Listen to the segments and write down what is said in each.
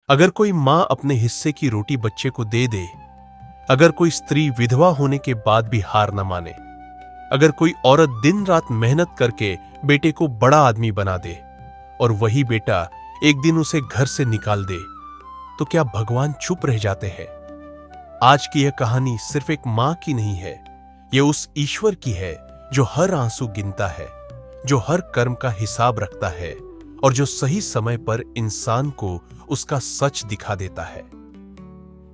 अगर कोई माँ अपने हिस्से की रोटी बच्चे को दे दे, अगर कोई स्त्री विधवा होने के बाद भी हार न माने, अगर कोई औरत दिन रात मेहनत करके बेटे को बड़ा आदमी बना दे और वही बेटा एक दिन उसे घर से निकाल दे, तो क्या भगवान चुप रह जाते हैं? आज की यह कहानी सिर्फ एक मां की नहीं है, यह उस ईश्वर की है जो हर आंसू गिनता है, जो हर कर्म का हिसाब रखता है और जो सही समय पर इंसान को उसका सच दिखा देता है।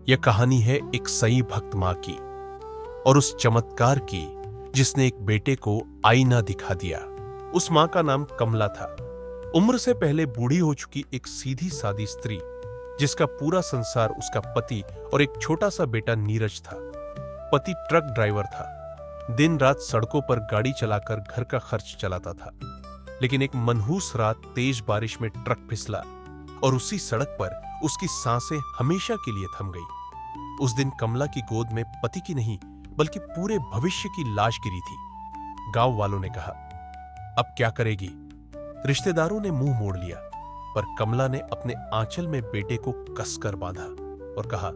यह कहानी है एक सही भक्त मां की और उस चमत्कार की जिसने एक बेटे को आईना दिखा दिया। उस मां का नाम कमला था। उम्र से पहले बूढ़ी हो चुकी एक सीधी सादी स्त्री, जिसका पूरा संसार उसका पति और एक छोटा सा बेटा नीरज था। पति ट्रक ड्राइवर था, दिन रात सड़कों पर गाड़ी चलाकर घर का खर्च चलाता था। लेकिन एक मनहूस रात तेज बारिश में ट्रक फिसला और उसी सड़क पर उसकी सांसें हमेशा के लिए थम गई। उस दिन कमला की गोद में पति की नहीं बल्कि पूरे भविष्य की लाश गिरी थी। गांव वालों ने कहा, अब क्या करेगी? रिश्तेदारों ने मुंह मोड़ लिया, पर कमला ने अपने आंचल में बेटे को कसकर बांधा और कहा,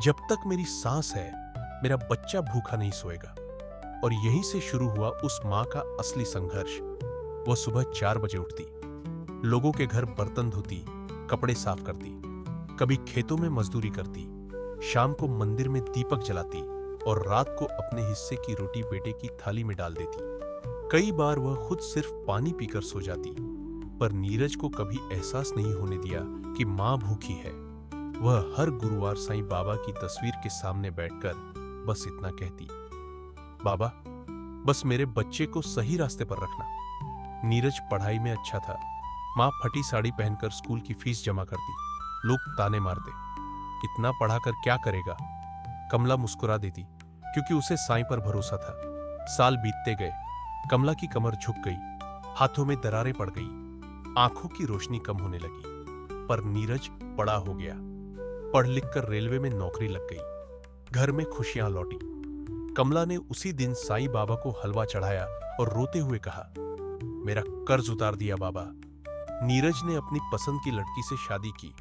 जब तक मेरी सांस है मेरा बच्चा भूखा नहीं सोएगा। और यहीं से शुरू हुआ उस मां का असली संघर्ष। वह सुबह 4 बजे उठती, लोगों के घर बर्तन धोती, कपड़े साफ करती, कभी खेतों में मजदूरी करती, शाम को मंदिर में दीपक जलाती और रात को अपने हिस्से की रोटी बेटे की थाली में डाल देती। कई बार वह खुद सिर्फ पानी पीकर सो जाती, पर नीरज को कभी एहसास नहीं होने दिया कि मां भूखी है। वह हर गुरुवार साईं बाबा की तस्वीर के सामने बैठकर बस इतना कहती, बाबा, बस मेरे बच्चे को सही रास्ते पर रखना। नीरज पढ़ाई में अच्छा था। मां फटी साड़ी पहनकर स्कूल की फीस जमा करती, लोग ताने मारते, इतना पढ़ाकर क्या करेगा? कमला मुस्कुरा देती, क्योंकि उसे साईं पर भरोसा था। साल बीतते गए, कमला की कमर झुक गई, हाथों में दरारें पड़ गई, आंखों की रोशनी कम होने लगी। पर नीरज बड़ा हो गया, पढ़ लिख कर रेलवे में नौकरी लग गई, घर में खुशियां लौटी। कमला ने उसी दिन साईं बाबा को हलवा चढ़ाया और रोते हुए कहा, मेरा कर्ज उतार दिया बाबा। नीरज ने अपनी पसंद की लड़की से शादी की।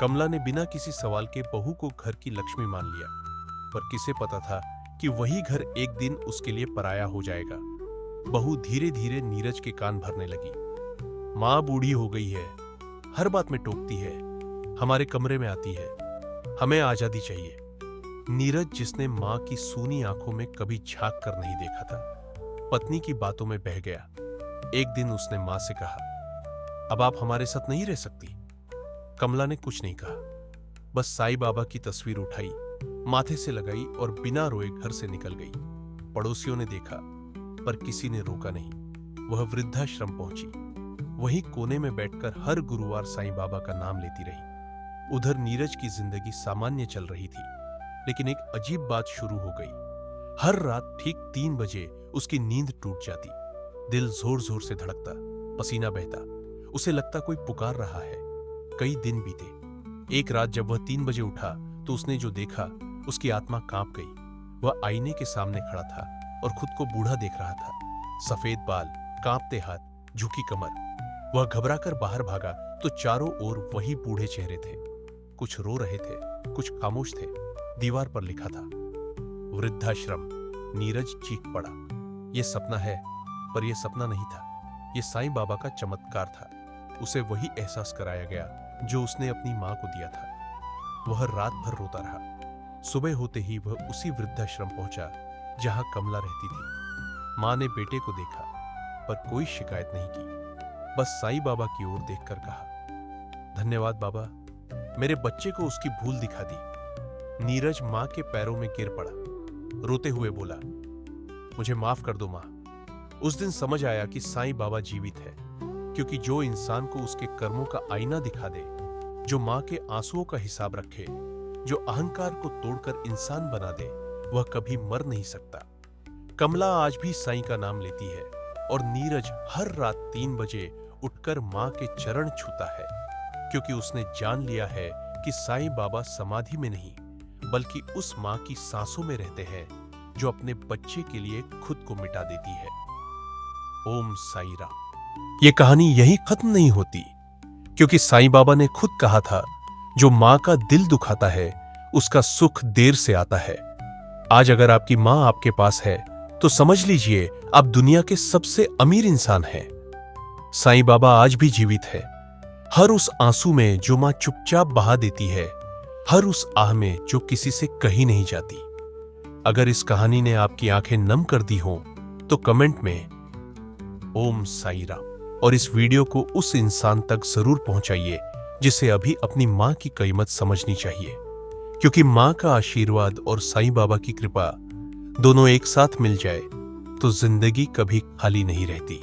कमला ने बिना किसी सवाल के बहू को घर की लक्ष्मी मान लिया, पर किसे पता था कि वही घर एक दिन उसके लिए पराया हो जाएगा। बहू धीरे धीरे नीरज के कान भरने लगी, मां बूढ़ी हो गई है, हर बात में टोकती है, हमारे कमरे में आती है, हमें आजादी चाहिए। नीरज, जिसने मां की सूनी आंखों में कभी झांक कर नहीं देखा था, पत्नी की बातों में बह गया। एक दिन उसने मां से कहा, अब आप हमारे साथ नहीं रह सकती। कमला ने कुछ नहीं कहा, बस साईं बाबा की तस्वीर उठाई, माथे से लगाई और बिना रोए घर से निकल गई। पड़ोसियों ने देखा, पर किसी ने रोका नहीं। वह वृद्धाश्रम पहुंची, वहीं कोने में बैठकर हर गुरुवार साईं बाबा का नाम लेती रही। उधर नीरज की जिंदगी सामान्य चल रही थी, लेकिन एक अजीब बात शुरू हो गई। हर रात ठीक 3 बजे उसकी नींद टूट जाती, दिल जोर जोर से धड़कता, पसीना बहता, उसे लगता कोई पुकार रहा है। कई दिन बीते। एक रात जब वह 3 बजे उठा तो उसने जो देखा, उसकी आत्मा कांप गई। वह आईने के सामने खड़ा था और खुद को बूढ़ा देख रहा था। सफेद बाल, कांपते हाथ, झुकी कमर। वह घबराकर बाहर भागा तो चारों ओर वही बूढ़े चेहरे थे। कुछ रो रहे थे, कुछ खामोश थे। दीवार पर लिखा था, वृद्धाश्रम। नीरज चीख पड़ा, यह सपना है, पर यह सपना नहीं था, यह साईं बाबा का चमत्कार था। उसे वही एहसास कराया गया जो उसने अपनी मां को दिया था। वह रात भर रोता रहा। सुबह होते ही वह उसी वृद्धाश्रम पहुंचा जहां कमला रहती थी। मां ने बेटे को देखा, पर कोई शिकायत नहीं की, बस साईं बाबा की ओर देखकर कहा, धन्यवाद बाबा, मेरे बच्चे को उसकी भूल दिखा दी। नीरज मां के पैरों में गिर पड़ा, रोते हुए बोला, मुझे माफ कर दो मां। उस दिन समझ आया कि साईं बाबा जीवित है, क्योंकि जो इंसान को उसके कर्मों का आईना दिखा दे, जो मां के आंसुओं का हिसाब रखे, जो अहंकार को तोड़कर इंसान बना दे, वह कभी मर नहीं सकता। कमला आज भी साईं का नाम लेती है और नीरज हर रात 3 बजे उठकर मां के चरण छूता है, क्योंकि उसने जान लिया है कि साईं बाबा समाधि में नहीं, बल्कि उस मां की सांसों में रहते हैं जो अपने बच्चे के लिए खुद को मिटा देती है। ओम साईं राम। ये कहानी यहीं खत्म नहीं होती, क्योंकि साईं बाबा ने खुद कहा था, जो मां का दिल दुखाता है उसका सुख देर से आता है। आज अगर आपकी मां आपके पास है तो समझ लीजिए आप दुनिया के सबसे अमीर इंसान हैं। साईं बाबा आज भी जीवित है। हर उस आंसू में जो मां चुपचाप बहा देती है, हर उस आह में जो किसी से कही नहीं जाती। अगर इस कहानी ने आपकी आंखें नम कर दी हो तो कमेंट में ओम साईं राम और इस वीडियो को उस इंसान तक जरूर पहुंचाइए जिसे अभी अपनी मां की कीमत समझनी चाहिए, क्योंकि मां का आशीर्वाद और साईं बाबा की कृपा दोनों एक साथ मिल जाए तो जिंदगी कभी खाली नहीं रहती।